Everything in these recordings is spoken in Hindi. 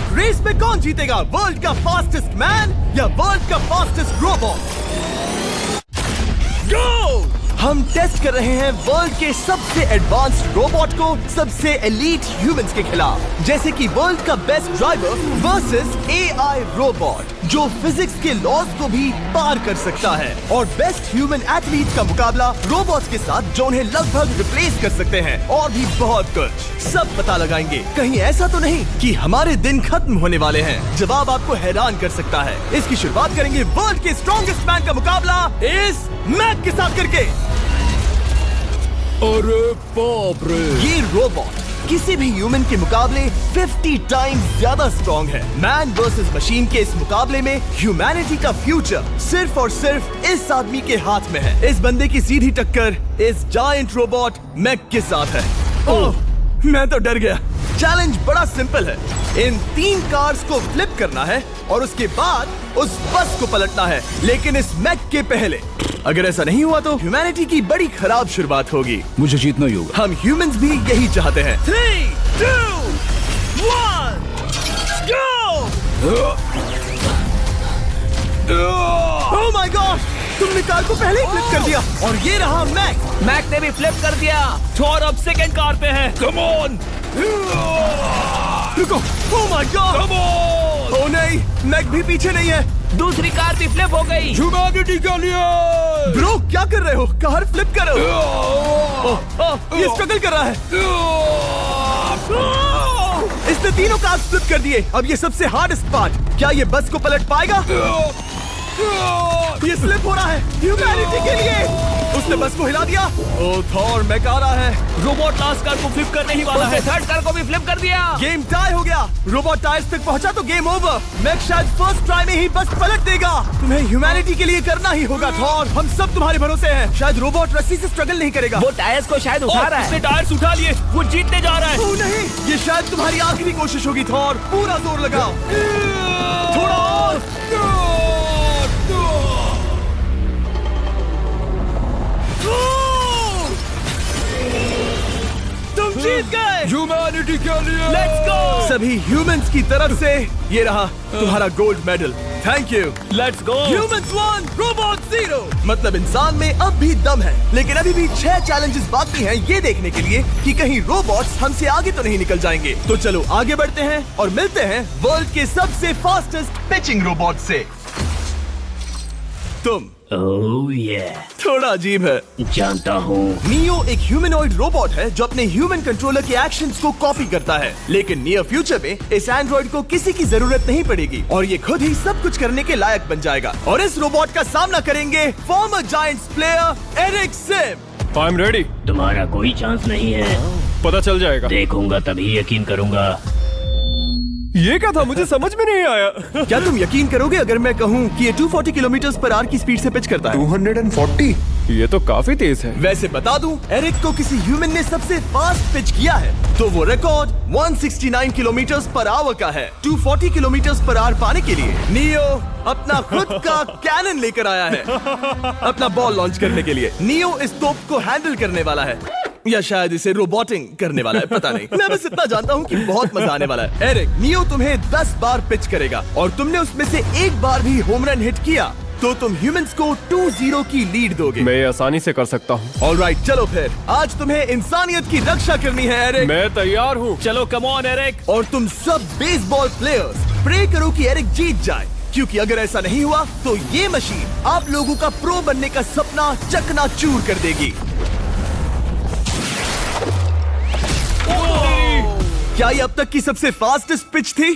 एक रेस में कौन जीतेगा, वर्ल्ड का फास्टेस्ट मैन या वर्ल्ड का फास्टेस्ट रोबोट? गो! हम टेस्ट कर रहे हैं वर्ल्ड के सबसे एडवांस्ड रोबोट को सबसे एलीट ह्यूमंस के खिलाफ, जैसे कि वर्ल्ड का best driver versus AI robot जो फिजिक्स के लॉज को भी पार कर सकता है, और बेस्ट ह्यूमन एथलीट का मुकाबला रोबोट्स के साथ जो उन्हें लगभग रिप्लेस कर सकते हैं, और भी बहुत कुछ। सब पता लगाएंगे। कहीं ऐसा तो नहीं कि हमारे दिन खत्म होने वाले हैं? जवाब आपको हैरान कर सकता है। इसकी शुरुआत करेंगे वर्ल्ड के स्ट्रॉन्गेस्ट मैन का मुकाबला इस मैक के साथ करके। अरे बाप रे! ये रोबोट किसी भी ह्यूमन के मुकाबले 50 टाइम्स ज्यादा स्ट्रॉन्ग है। मैन वर्सेस मशीन के इस मुकाबले में ह्यूमैनिटी का फ्यूचर सिर्फ और सिर्फ इस आदमी के हाथ में है। इस बंदे की सीधी टक्कर इस जायंट रोबोट मैक के साथ है। ओह, मैं तो डर गया। चैलेंज बड़ा सिंपल है। इन 3 कार्स को फ्लिप करना है और उसके बाद उस बस को पलटना है, लेकिन इस मैक के पहले। अगर ऐसा नहीं हुआ तो ह्यूमैनिटी की बड़ी खराब शुरुआत होगी। मुझे जीतना ही होगा। हम ह्यूमंस भी यही चाहते हैं। 3, 2, 1, गो! Oh my god! तुमने कार को पहले ही फ्लिप कर दिया, और ये रहा मैक। मैक ने भी फ्लिप कर दिया। थॉर अब सेकंड कार पे है। Come on! रुको! Oh my god! Come on! Oh नहीं, मैक भी पीछे नहीं है। दूसरी कार भी फ्लिप हो गई। ह्यूमैनिटी के लिए! ब्रो, क्या कर रहे हो? कार फ्लिप करो। ये स्ट्रगल कर रहा है। इसने तीनों कार फ्लिप कर दिए। अब ये सबसे हार्डेस्ट पार्ट। क्या ये बस को पलट पाएगा? ये स्लिप हो रहा है ह्यूमैनिटी के लिए। उसने बस को हिला दिया। ओह थॉर, मैक आ रहा है। रोबोट लास्ट कार को फ्लिप करने ही वाला है। थर्ड कार को भी फ्लिप कर दिया। गेम टाई हो गया। रोबोट टायर्स तक पहुंचा तो गेम ओवर। मैक शायद फर्स्ट ट्राई में ही बस पलट देगा। तुम्हें ह्यूमैनिटी के लिए करना ही होगा थॉर। हम सब तुम्हारे भरोसे हैं। शायद रोबोट रस्सी से स्ट्रगल नहीं करेगा। वो टायर्स को शायद उठा रहा है। उसने टायर्स उठा लिए। वो जीतने जा रहा है। ओह नहीं, ये शायद तुम्हारी आखिरी कोशिश होगी थॉर। पूरा जोर लगाओ। थोड़ा और। तुम जीत गए। ह्यूमैनिटी के लिए! Let's go! सभी ह्यूमंस की तरफ से ये रहा तुम्हारा gold medal. Thank you. Let's go! Humans 1, Robot 0। मतलब इंसान में अब भी दम है, लेकिन अभी भी 6 चैलेंजेस बाकी हैं ये देखने के लिए कि कहीं रोबोट्स हमसे आगे तो नहीं निकल जाएंगे। तो चलो आगे बढ़ते हैं और मिलते हैं वर्ल्ड के सबसे फास्टेस्ट पिचिंग रोबोट से। तुम ओह ये थोड़ा अजीब है, जानता हूँ। नियो एक ह्यूमनॉइड रोबोट है जो अपने ह्यूमन कंट्रोलर के एक्शंस को कॉपी करता है, लेकिन नियर फ्यूचर में इस एंड्रॉइड को किसी की जरूरत नहीं पड़ेगी और ये खुद ही सब कुछ करने के लायक बन जाएगा। और इस रोबोट का सामना करेंगे former Giants player Eric Sim. I am ready. तुम्हारा कोई चांस नहीं है। पता चल जाएगा। देखूंगा तभी यकीन करूंगा। ये क्या था? मुझे समझ में नहीं आया। क्या तुम यकीन करोगे अगर मैं कहूँ कि ये 240 किलोमीटर पर आवर की स्पीड से पिच करता है? 240? ये तो काफी तेज है। वैसे बता दूं, एरिक को किसी ह्यूमन ने सबसे फास्ट पिच किया है तो वो रिकॉर्ड 169 किलोमीटर पर आवर का है। 240 किलोमीटर पर आवर पाने के लिए नियो अपना खुद का कैनन लेकर आया है अपना बॉल लॉन्च करने के लिए। नियो इस तोप को हैंडल करने वाला है, या शायद इसे रोबोटिंग करने वाला है, पता नहीं। मैं बस इतना जानता हूँ कि बहुत मजा आने वाला है। एरिक, नियो तुम्हें 10 बार पिच करेगा और तुमने उसमें से एक बार भी होम रन हिट किया तो तुम ह्यूमंस को 2-0 की लीड दोगे। मैं ये आसानी से कर सकता हूँ। ऑलराइट, चलो फिर आज तुम्हें इंसानियत की रक्षा करनी है एरिक। मैं तैयार हूँ। चलो कम ऑन एरिक। और तुम सब बेसबॉल प्लेयर्स प्रे करो कि एरिक जीत जाए, क्योंकि अगर ऐसा नहीं हुआ तो ये मशीन आप लोगों का प्रो बनने का सपना चकनाचूर कर देगी। क्या ये अब तक की सबसे फास्टेस्ट पिच थी?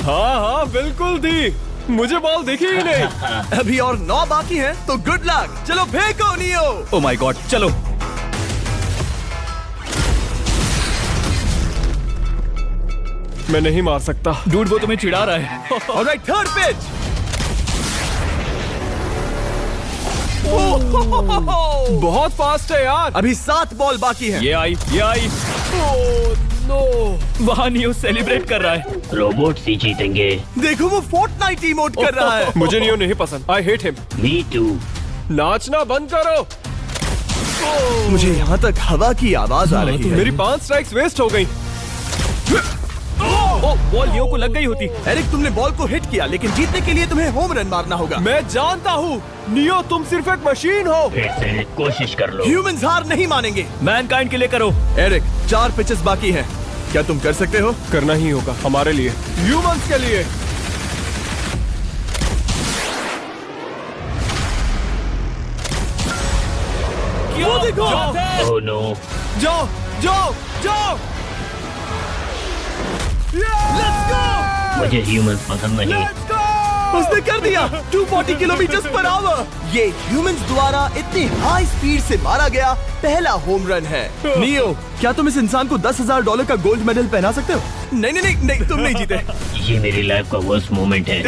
हाँ हाँ बिल्कुल थी। मुझे बॉल दिखी ही नहीं। अभी और 9 बाकी हैं, तो गुड लक। चलो फेंको नियो। ओह माय गॉड, चलो। मैं नहीं मार सकता। डूड, वो तुम्हें चिढ़ा रहा है। Alright, third pitch. बहुत फास्ट है यार। अभी 7 बॉल बाकी हैं। ये आई। Oh no! वहाँ नियो सेलिब्रेट कर रहा है। रोबोट ही जीतेंगे। देखो वो फोर्टनाइट इमोट कर रहा है। मुझे नियो नहीं पसंद। I hate him. Me too. नाचना बंद करो। मुझे यहाँ तक हवा की आवाज आ रही है। मेरी 5 स्ट्राइक्स वेस्ट हो गई। ओ, बॉल लियो को लग गई होती। एरिक, तुमने बॉल को हिट किया, लेकिन जीतने के लिए तुम्हें होम रन मारना होगा। मैं जानता हूँ नियो, तुम सिर्फ एक मशीन हो। फिर से कोशिश कर लो। ह्यूमंस हार नहीं मानेंगे। मैनकाइंड के लिए करो। एरिक, 4 पिचेस बाकी हैं। क्या तुम कर सकते हो? करना ही होगा हमारे लिए, ह्यूमंस के लिए। वो देखो। Oh no. जाओ जाओ जाओ। Let's go! मुझे ह्यूमंस पसंद नहीं। उसने कर दिया 240 किलोमीटर पर आवर। ये ह्यूमंस द्वारा इतनी हाई स्पीड से मारा गया पहला होम रन है। नियो, क्या तुम इस इंसान को $10,000 का गोल्ड मेडल पहना सकते हो? नहीं, तुम नहीं जीते। ये मेरी लाइफ का वर्स्ट मोमेंट है।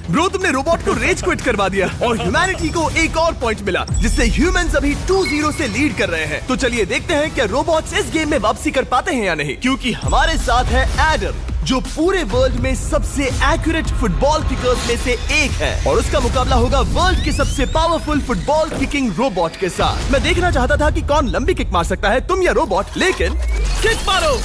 ब्रो, तुमने रोबोट को रेज क्विट करवा दिया और ह्यूमैनिटी को एक और पॉइंट मिला, जिससे ह्यूमंस अभी 2-0 से लीड कर रहे हैं। तो चलिए देखते हैं क्या रोबोट्स इस गेम में वापसी कर पाते हैं या नहीं, क्योंकि हमारे साथ है एडम, जो पूरे वर्ल्ड में सबसे एक्यूरेट फुटबॉल किकर्स में से एक है, और उसका मुकाबला होगा वर्ल्ड के सबसे पावरफुल फुटबॉल किकिंग रोबोट के साथ। मैं देखना चाहता था कि कौन लंबी किक मार सकता है, तुम या रोबोट, लेकिन किक मारो।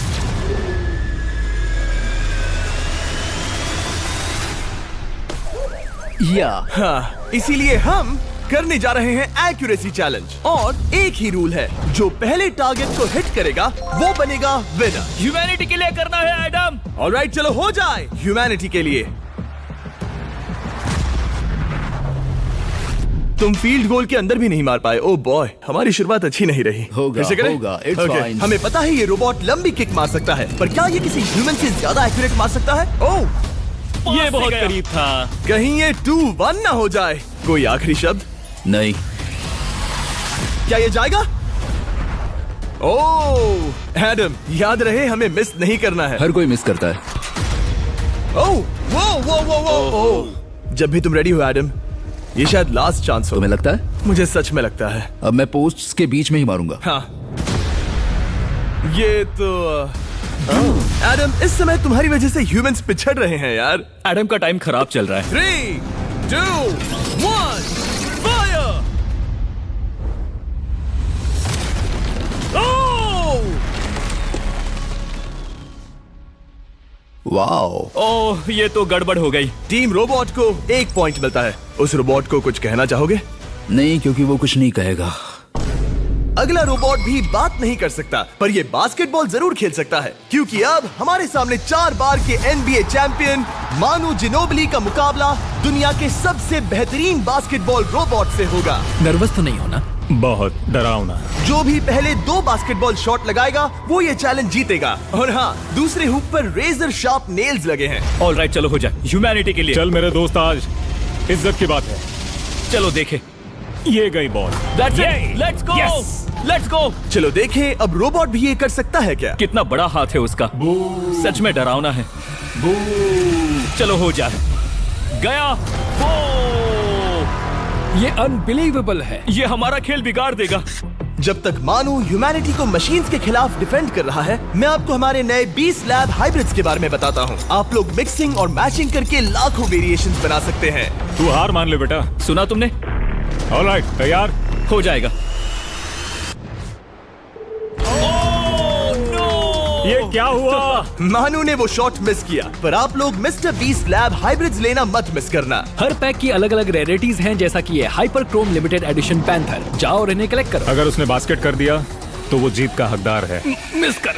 हाँ, इसीलिए हम करने जा रहे हैं एक्यूरेसी चैलेंज, और एक ही रूल है, जो पहले टारगेट को हिट करेगा वो बनेगा विनर। ह्यूमैनिटी के लिए करना है एडम। ऑलराइट, चलो हो जाए ह्यूमैनिटी के लिए। तुम फील्ड गोल के अंदर भी नहीं मार पाए। ओ बॉय, हमारी शुरुआत अच्छी नहीं रही। होगा, फिर से करें? होगा, it's Okay, fine. हमें पता है ये रोबोट लंबी किक मार सकता है, पर क्या ये किसी ह्यूमन से ज्यादा एक्यूरेट मार सकता है? ओह, ये बहुत करीब था। कहीं ये 2-1 ना हो जाए। कोई आखिरी शब्द? नहीं। क्या ये जाएगा? ओह एडम, याद रहे हमें मिस नहीं करना है। हर कोई मिस करता है। ओह वो। जब भी तुम रेडी हो एडम, ये शायद लास्ट चांस हो। तुम्हें लगता है? मुझे सच में लगता है। अब मैं पोस्ट्स के बीच में ही मारूंगा। हाँ, ये तो एडम, इस समय तुम्हारी वजह से ह्यूमंस पिछड़ रहे हैं यार। एडम का टाइम खराब चल रहा है। 3, 2, 1, फायर! वाओ। ओह, ये तो गड़बड़ हो गई। टीम रोबोट को 1 पॉइंट मिलता है। उस रोबोट को कुछ कहना चाहोगे? नहीं, क्योंकि वो कुछ नहीं कहेगा। अगला रोबोट भी बात नहीं कर सकता, पर ये बास्केटबॉल जरूर खेल सकता है, क्योंकि अब हमारे सामने 4 बार के NBA चैंपियन मानू जिनोबिली का मुकाबला दुनिया के सबसे बेहतरीन बास्केटबॉल रोबोट से होगा। नर्वस तो नहीं होना? बहुत डरावना। जो भी पहले 2 बास्केटबॉल शॉट लगाएगा वो ये चैलेंज जीतेगा। और हाँ, दूसरे हुक पर रेजर शार्प नेल्स लगे हैं। ऑलराइट, चलो हो जाए ह्यूमैनिटी के लिए। चल मेरे दोस्त, आज इज्जत की बात है। चलो देखे। ये गई ball. That's it. Let's go. Yes. Let's go. चलो देखें अब रोबोट भी ये कर सकता है क्या? कितना बड़ा हाथ है उसका। सच में डरावना है। चलो हो जाए। गया। ये अनबिलीवेबल है। ये हमारा खेल बिगाड़ देगा। जब तक मानू ह्यूमैनिटी को मशीन्स के खिलाफ डिफेंड कर रहा है, मैं आपको हमारे नए 20 लैब हाइब्रिड्स के बारे में बताता हूँ। आप लोग मिक्सिंग और मैचिंग करके लाखों वेरिएशंस बना सकते हैं। तू हार मान ले बेटा। सुना तुमने? ऑलराइट, तैयार? हो जाएगा। ये क्या हुआ? मानू ने वो शॉट मिस किया, पर आप लोग मिस्टर 20 लैब हाइब्रिड्स लेना मत मिस करना। हर पैक की अलग अलग रेयरिटीज हैं, जैसा कि ये hyper Chrome limited edition panther. जाओ और इन्हें कलेक्ट करो। अगर उसने बास्केट कर दिया तो वो जीत का हकदार है। मिस कर।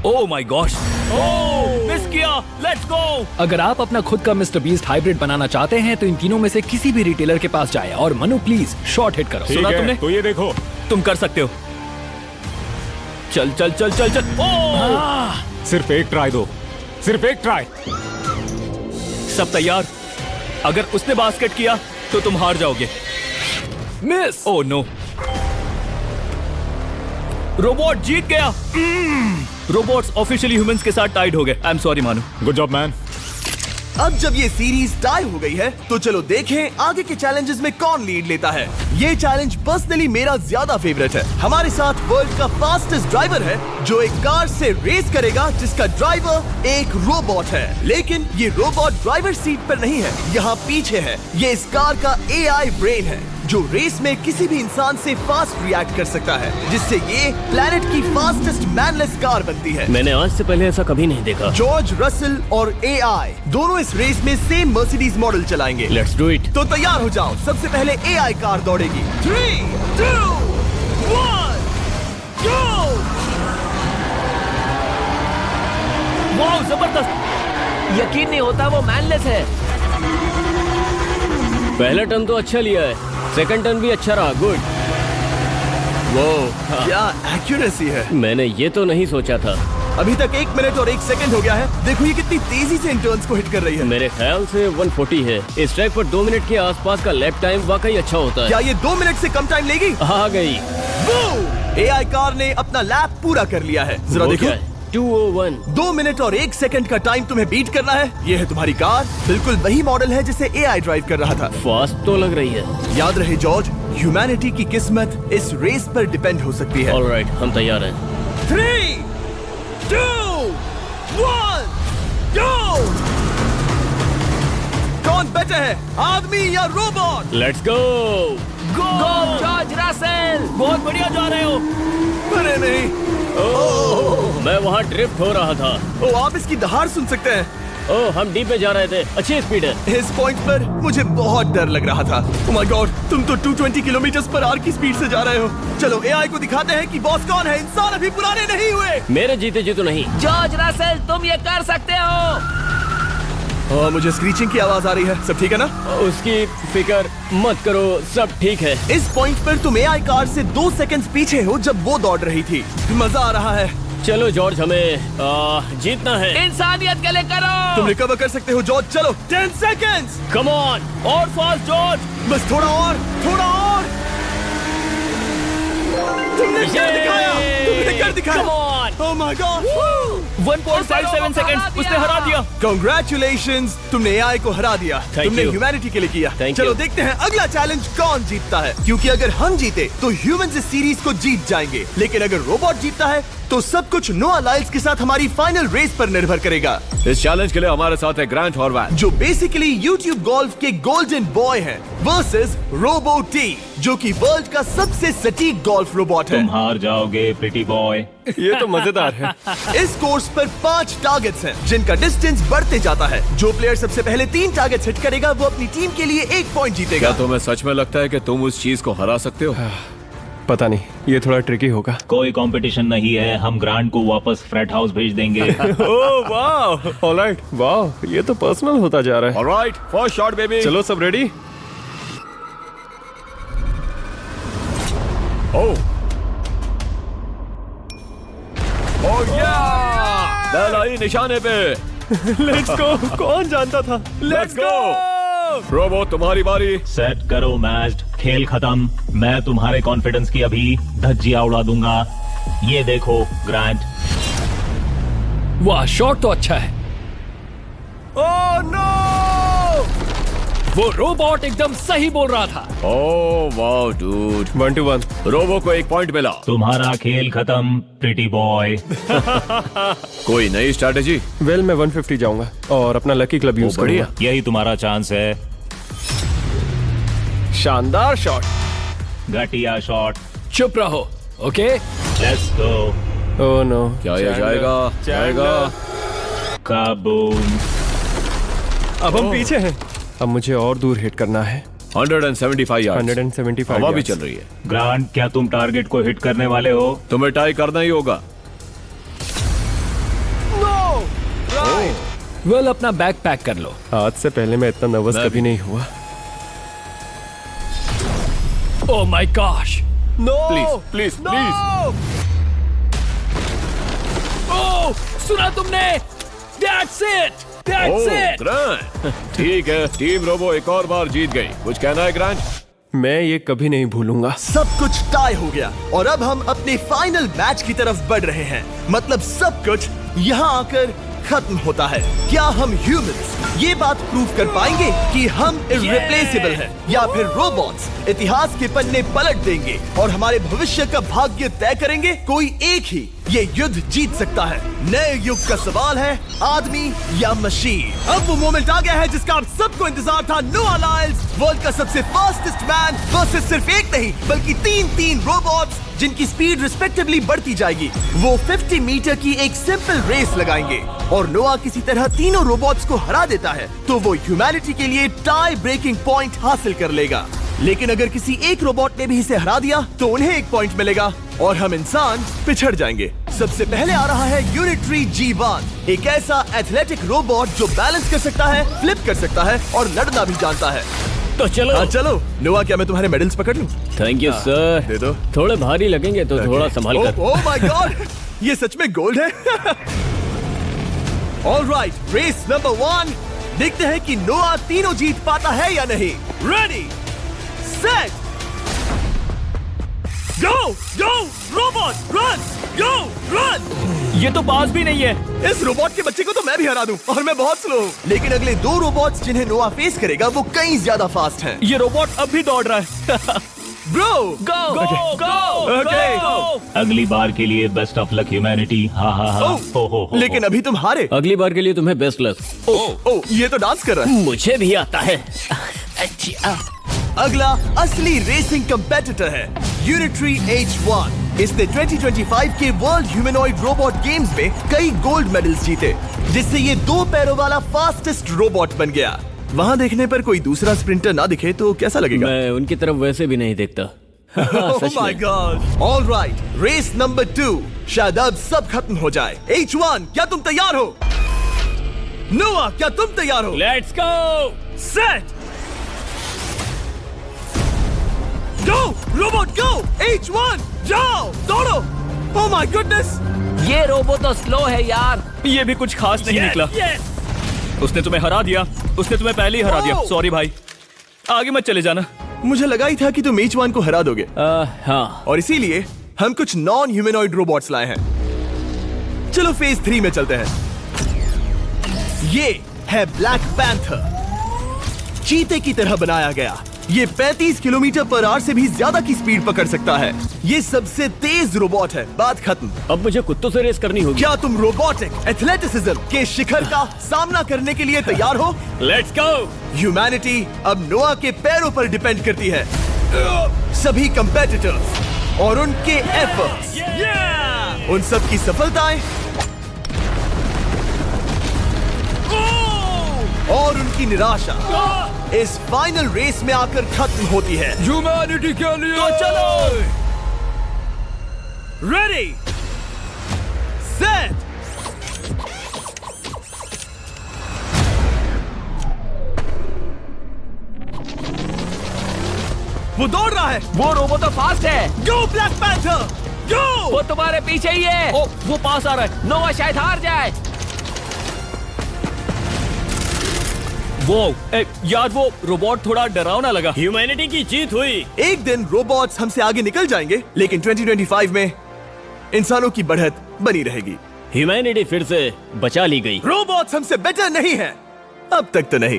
Oh my gosh. Oh, miss किया। Let's go. अगर आप अपना खुद का मिस्टर बीस्ट हाइब्रिड बनाना चाहते हैं तो इन तीनों में से किसी भी रिटेलर के पास जाए और मनु प्लीज शॉट हिट करो। ठीक सुना है, तुमने? तो ये देखो। तुम कर सकते हो। चल। ओह! सिर्फ एक ट्राई दो, सिर्फ एक ट्राई। सब तैयार? अगर उसने बास्केट किया तो तुम हार जाओगे। मिस। ओह नो, रोबोट जीत गया। रोबोट्स ऑफिशियली ह्यूमंस के साथ टाइड हो गए। आई एम सॉरी मानू। Good job man. अब जब ये सीरीज टाई हो गई है, तो चलो देखें आगे के चैलेंजेस में कौन लीड लेता है। ये चैलेंज पर्सनली मेरा ज्यादा फेवरेट है। हमारे साथ वर्ल्ड का फास्टेस्ट ड्राइवर है, जो एक कार से रेस करेगा जिसका ड्राइवर एक रोबोट है। लेकिन ये रोबोट ड्राइवर सीट पर नहीं है, यहाँ पीछे है। ये इस कार का AI ब्रेन है, जो रेस में किसी भी इंसान से फास्ट रिएक्ट कर सकता है, जिससे ये प्लेनेट की फास्टेस्ट मैनलेस कार बनती है। मैंने आज से पहले ऐसा कभी नहीं देखा। जॉर्ज रसल और एआई दोनों इस रेस में सेम मर्सिडीज मॉडल चलाएंगे। Let's do it. तो तैयार हो जाओ, सबसे पहले एआई कार दौड़ेगी। 3, 2, 1, go! वाह, जबरदस्त। यकीन नहीं होता वो मैनलेस है। पहला टर्न तो अच्छा लिया है, सेकंड टर्न भी अच्छा रहा। गुड। वो क्या एक्यूरेसी है। मैंने ये तो नहीं सोचा था। अभी तक 1 मिनट और 1 सेकंड हो गया है। देखो ये कितनी तेजी से इन टर्न्स को हिट कर रही है। मेरे ख्याल से 140 है। इस ट्रैक पर 2 मिनट के आसपास का लैप टाइम वाकई अच्छा होता है। क्या ये 2 मिनट से कम टाइम लेगी? आ गई। एआई कार ने अपना लैप पूरा कर लिया है। जरा वो देखो, क्या है? 201। 2 मिनट और 1 सेकंड का टाइम तुम्हें बीट करना है। ये है तुम्हारी कार, बिल्कुल वही मॉडल है जिसे एआई ड्राइव कर रहा था। फास्ट तो लग रही है। याद रहे जॉर्ज, ह्यूमैनिटी की किस्मत इस रेस पर डिपेंड हो सकती है। ऑलराइट, हम तैयार हैं। 3, 2, 1, go! कौन बेटर है, आदमी या robot? Let's go. Go George Russell, बहुत बढ़िया जा रहे हो। अरे नहीं, मैं वहाँ ड्रिफ्ट हो रहा था। ओ आप इसकी दहाड़ सुन सकते हैं। ओह, हम डीप में जा रहे थे। अच्छी स्पीड है। इस पॉइंट पर मुझे बहुत डर लग रहा था। ओह माय गॉड, तुम तो 220 किलोमीटर पर आवर की स्पीड से जा रहे हो। चलो एआई को दिखाते हैं कि बॉस कौन है। इंसान अभी पुराने नहीं हुए। मेरे जीते जी तो नहीं। जॉर्ज रसेल, तुम ये कर सकते हो। मुझे स्क्रीचिंग की आवाज आ रही है। सब ठीक है ना? उसकी फिक्र मत करो, सब ठीक है। इस पॉइंट पर तुम एआई कार से 2 सेकंड्स पीछे हो जब वो दौड़ रही थी। मजा आ रहा है। चलो जॉर्ज, हमें जीतना है। इंसानियत के लिए करो। तुम रिकवर कर सकते हो जॉर्ज। चलो 10 सेकंड्स। Come on. और फास्ट जॉर्ज। बस थोड़ा और, थोड़ा और। तुमने कर दिखाया, तुमने कर दिखाया। Come on. Oh my God. 1.57 second, उसने हरा दिया। Congratulations, तुमने एआई को हरा दिया। Thank तुमने you. ह्यूमैनिटी के लिए किया। Thank चलो you. देखते हैं अगला चैलेंज कौन जीतता है, क्योंकि अगर हम जीते तो ह्यूमंस इस सीरीज को जीत जाएंगे, लेकिन अगर रोबोट जीतता है तो सब कुछ नोआ लाइल्स के साथ हमारी फाइनल रेस पर निर्भर करेगा। इस चैलेंज के लिए हमारे साथ है ग्रांट हॉर्वैट, जो बेसिकली यूट्यूब गोल्फ के गोल्डन बॉय हैं, वर्सेस रोबो टी, जो कि वर्ल्ड का सबसे सटीक गोल्फ रोबोट है। तुम हार जाओगे प्रिटी बॉय। ये तो मजेदार है। इस कोर्स पर 5 टारगेट्स हैं, जिनका डिस्टेंस बढ़ते जाता है। जो प्लेयर सबसे पहले 3 टारगेट्स हिट करेगा वो अपनी टीम के लिए 1 पॉइंट जीतेगा। क्या तुम्हें सच में लगता है कि तुम उस चीज को हरा सकते हो? पता नहीं, ये थोड़ा ट्रिकी होगा। कोई कंपटीशन नहीं है, हम ग्रांट को वापस फ्रेट हाउस भेज देंगे। ओह वाह, ऑलराइट, वाह, ये तो पर्सनल होता जा रहा है। Alright, first shot baby. चलो सब रेडी? ओह या, दलाई निशाने पे। Let's go. कौन जानता था? Let's go. रोबो, तुम्हारी बारी। सेट करो मैच, खेल खत्म। मैं तुम्हारे कॉन्फिडेंस की अभी धज्जियां उड़ा दूंगा। ये देखो ग्रांट। वाह, शॉट तो अच्छा है। Oh no! वो रोबोट एकदम सही बोल रहा था। Oh wow dude. 1 to 1। Robo को 1 पॉइंट मिला। तुम्हारा खेल खत्म प्रिटी बॉय। कोई नई स्ट्रैटेजी? वेल, मैं 150 जाऊंगा और अपना लकी क्लब यूज बढ़िया। करूंगा। यही तुम्हारा चांस है। शानदार शॉट। घटिया शॉट। चुप रहो, okay? Let's go. Oh no. क्या ये जाएगा? जाएगा। काबूम। अब हम पीछे हैं। अब मुझे और दूर हिट करना है। 175 यार्ड्स। 175 हवा भी yards। चल रही है। ग्रांट, क्या तुम टारगेट को हिट करने वाले हो? तुम्हें ट्राई करना ही होगा। वेल, अपना बैग पैक कर लो। आज से पहले मैं इतना नर्वस मैं कभी भी। नहीं हुआ। Oh my gosh. No! Please please please. Oh, सुना तुमने? That's it! That's it! Grant, ठीक है, टीम रोबो एक और बार जीत गई। कुछ कहना है ग्रांट? मैं ये कभी नहीं भूलूंगा। सब कुछ टाई हो गया और अब हम अपने फाइनल मैच की तरफ बढ़ रहे हैं। मतलब सब कुछ यहाँ आकर खत्म होता है। क्या हम ह्यूमंस ये बात प्रूव कर पाएंगे कि हम इररिप्लेसेबल हैं, या फिर रोबोट्स इतिहास के पन्ने पलट देंगे और हमारे भविष्य का भाग्य तय करेंगे? कोई एक ही ये युद्ध जीत सकता है। नए युग का सवाल है आदमी या मशीन। अब वो मोमेंट आ गया है जिसका आप सबको इंतजार था। नोआ लाइल्स वर्ल्ड का सबसे फास्टेस्ट मैन वर्सेस सिर्फ एक नहीं बल्कि तीन रोबोट्स जिनकी स्पीड रिस्पेक्टिवली बढ़ती जाएगी। वो 50 मीटर की एक सिंपल रेस लगाएंगे और नोआ किसी तरह तीनों रोबोट्स को हरा देता है तो वो ह्यूमैनिटी के लिए टाई ब्रेकिंग पॉइंट हासिल कर लेगा। लेकिन अगर किसी एक रोबोट ने भी इसे हरा दिया तो उन्हें एक पॉइंट मिलेगा और हम इंसान पिछड़ जाएंगे। सबसे पहले आ रहा है यूनिट्री G1, एक ऐसा एथलेटिक रोबोट जो बैलेंस कर सकता है, फ्लिप कर सकता है और लड़ना भी जानता है। तो चलो। हाँ चलो। नोआ, क्या मैं तुम्हारे मेडल्स पकड़ लूं? Thank you sir. दे दो। थोड़े भारी लगेंगे तो थोड़ा संभाल कर। ओह माय गॉड, ये सच में गोल्ड है। Alright, race number 1। देखते हैं कि नोआ तीनों जीत पाता है या नहीं। रेडी, सेट, गो गो रोबोट रन, गो रन। ये तो पास भी नहीं है। इस रोबोट के बच्चे को तो मैं भी हरा दूं और मैं बहुत स्लो हूं। लेकिन अगले 2 रोबोट्स जिन्हें नोआ फेस करेगा वो कहीं ज्यादा फास्ट हैं। ये रोबोट अब भी दौड़ रहा है। ब्रो गो गो गो Okay. अगली बार के लिए बेस्ट ऑफ लक ह्यूमैनिटी। हाँ हाँ हाँ। हो। लेकिन अभी तुम हारे। अगली बार के लिए तुम्हें बेस्ट लक। ओ, ये तो डांस कर रहा है। मुझे भी आता है। अगला असली रेसिंग कंपेटिटर है यूनिट्री H1। इसने 2025 के वर्ल्ड ह्यूमनॉइड रोबोट गेम्स में कई गोल्ड मेडल्स जीते, जिससे ये 2 पैरों वाला फास्टेस्ट रोबोट बन गया। वहाँ देखने पर कोई दूसरा स्प्रिंटर ना दिखे तो कैसा लगेगा? मैं उनकी तरफ वैसे भी नहीं देखता। Oh my God! All right, race number 2। शायद अब सब खत्म हो जाए। H1, क्या तुम तैयार हो? नोआ, क्या तुम तैयार हो? Let's go. Set, go robot go. H1, जाओ, दौड़ो। Oh my goodness! ये रोबोट तो स्लो है यार। ये भी कुछ खास नहीं निकला। उसने तुम्हें हरा दिया। उसने तुम्हें पहले ही हरा दिया। सॉरी भाई, आगे मत चले जाना। मुझे लगा ही था कि तुम H1 को हरा दोगे हाँ। और इसीलिए हम कुछ नॉन ह्यूमनॉइड रोबोट्स लाए हैं। चलो फेज 3 में चलते हैं। ये है ब्लैक पैंथर, चीते की तरह बनाया गया। ये 35 किलोमीटर पर आवर से भी ज्यादा की स्पीड पकड़ सकता है। ये सबसे तेज रोबोट है। बात खत्म। अब मुझे कुत्तों से रेस करनी होगी। क्या तुम रोबोटिक एथलेटिसिज्म के शिखर का सामना करने के लिए तैयार हो? Let's go. ह्यूमैनिटी अब नोआ के पैरों पर डिपेंड करती है। सभी कंपेटिटर्स और उनके एफर्ट्स, उन सब की सफलताएं और उनकी निराशा इस फाइनल रेस में आकर खत्म होती है। ह्यूमैनिटी के लिए। तो चलो, रेडी, सेट, वो दौड़ रहा है। वो रोबोट तो फास्ट है। गो ब्लैक पैंथर, गो। वो तुम्हारे पीछे ही है। ओ, वो पास आ रहा है। नोआ शायद हार जाए। वो यार, वो रोबोट थोड़ा डरावना लगा। ह्यूमैनिटी की जीत हुई। एक दिन रोबोट्स हमसे आगे निकल जाएंगे, लेकिन 2025 में इंसानों की बढ़त बनी रहेगी। ह्यूमैनिटी फिर से बचा ली गई। रोबोट्स हमसे बेटर नहीं है, अब तक तो नहीं।